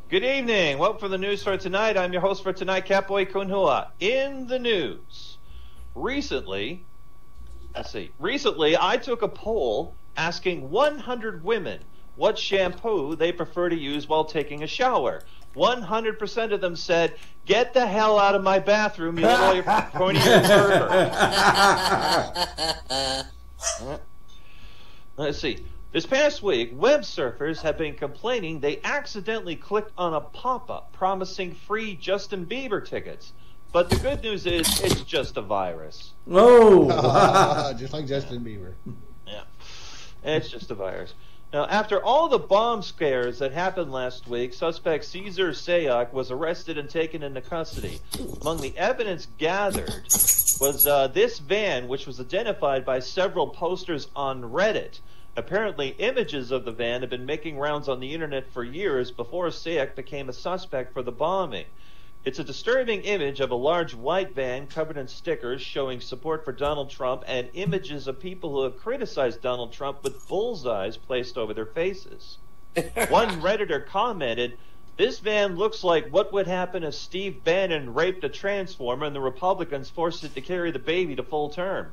Good evening. Welcome for the news for tonight. I'm your host for tonight, Catboy Kunhua. In the news, recently I took a poll asking 100 women what shampoo they prefer to use while taking a shower. 100% of them said, "Get the hell out of my bathroom, you little pointy pervert." Let's see. This past week, web surfers have been complaining they accidentally clicked on a pop-up promising free Justin Bieber tickets. But the good news is it's just a virus. Oh, just like Justin Bieber. Yeah, it's just a virus. Now, after all the bomb scares that happened last week, suspect Cesar Sayoc was arrested and taken into custody. Among the evidence gathered was this van, which was identified by several posters on Reddit. Apparently, images of the van had been making rounds on the internet for years before Sayoc became a suspect for the bombing. It's a disturbing image of a large white van covered in stickers showing support for Donald Trump and images of people who have criticized Donald Trump with bullseyes placed over their faces. One Redditor commented, "This van looks like what would happen if Steve Bannon raped a transformer and the Republicans forced it to carry the baby to full term."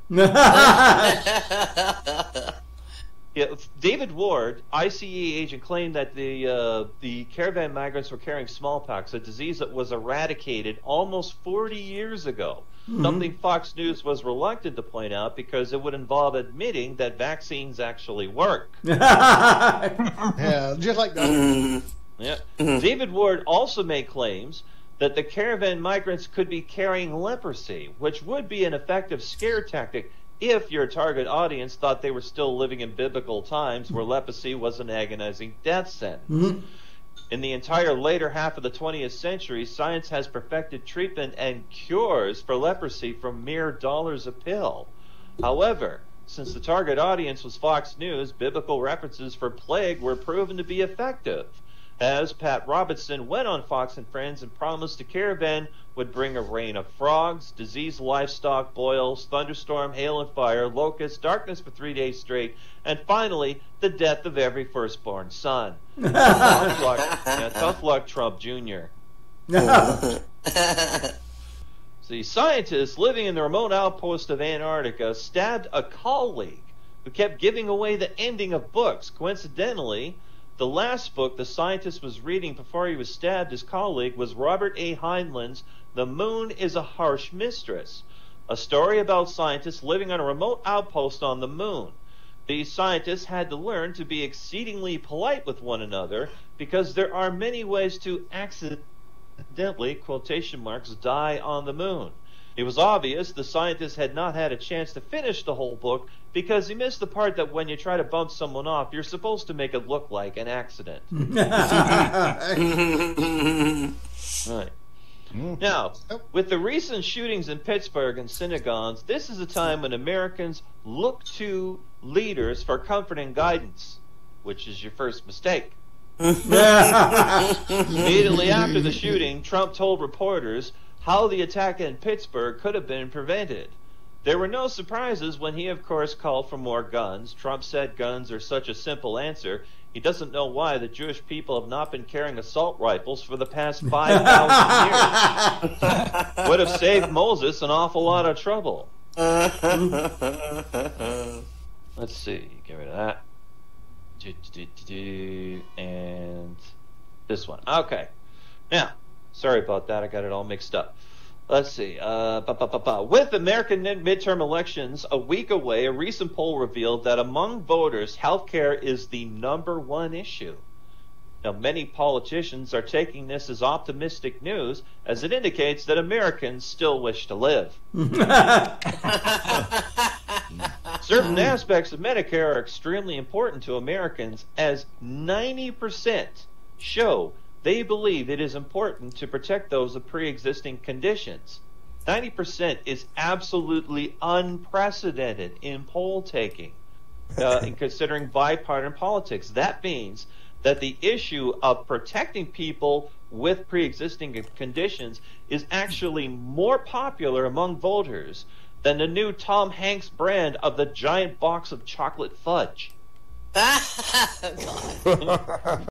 Yeah, David Ward, ICE agent, claimed that the caravan migrants were carrying smallpox, a disease that was eradicated almost 40 years ago. Something Fox News was reluctant to point out because it would involve admitting that vaccines actually work. Yeah, just like that. Yeah. David Ward also made claims that the caravan migrants could be carrying leprosy, which would be an effective scare tactic if your target audience thought they were still living in biblical times where leprosy was an agonizing death sentence. In the entire later half of the 20th century, science has perfected treatment and cures for leprosy from mere dollars a pill. However, since the target audience was Fox News, biblical references for plague were proven to be effective, as Pat Robertson went on Fox and Friends and promised the caravan would bring a rain of frogs, diseased livestock, boils, thunderstorm, hail and fire, locusts, darkness for 3 days straight, and finally, the death of every firstborn son. Tough luck, Trump Jr. See, scientists living in the remote outpost of Antarctica stabbed a colleague who kept giving away the ending of books. Coincidentally, the last book the scientist was reading before he was stabbed his colleague was Robert A. Heinlein's The Moon is a Harsh Mistress, a story about scientists living on a remote outpost on the moon. These scientists had to learn to be exceedingly polite with one another because there are many ways to accidentally, quotation marks, die on the moon. It was obvious the scientist had not had a chance to finish the whole book because he missed the part that when you try to bump someone off, you're supposed to make it look like an accident. Right. Now, with the recent shootings in Pittsburgh and synagogues, this is a time when Americans look to leaders for comfort and guidance, which is your first mistake. Immediately after the shooting, Trump told reporters how the attack in Pittsburgh could have been prevented. There were no surprises when he, of course, called for more guns. Trump said guns are such a simple answer. He doesn't know why the Jewish people have not been carrying assault rifles for the past 5,000 years. Would have saved Moses an awful lot of trouble. Let's see. Get rid of that. And this one. Okay. Now, sorry about that. I got it all mixed up. Let's see. With American midterm elections a week away, a recent poll revealed that among voters, healthcare is the #1 issue. Now, many politicians are taking this as optimistic news, as it indicates that Americans still wish to live. Certain aspects of Medicare are extremely important to Americans, as 90% show they believe it is important to protect those with pre-existing conditions. 90% is absolutely unprecedented in poll taking, in considering bipartisan politics. That means that the issue of protecting people with pre-existing conditions is actually more popular among voters than the new Tom Hanks brand of the giant box of chocolate fudge.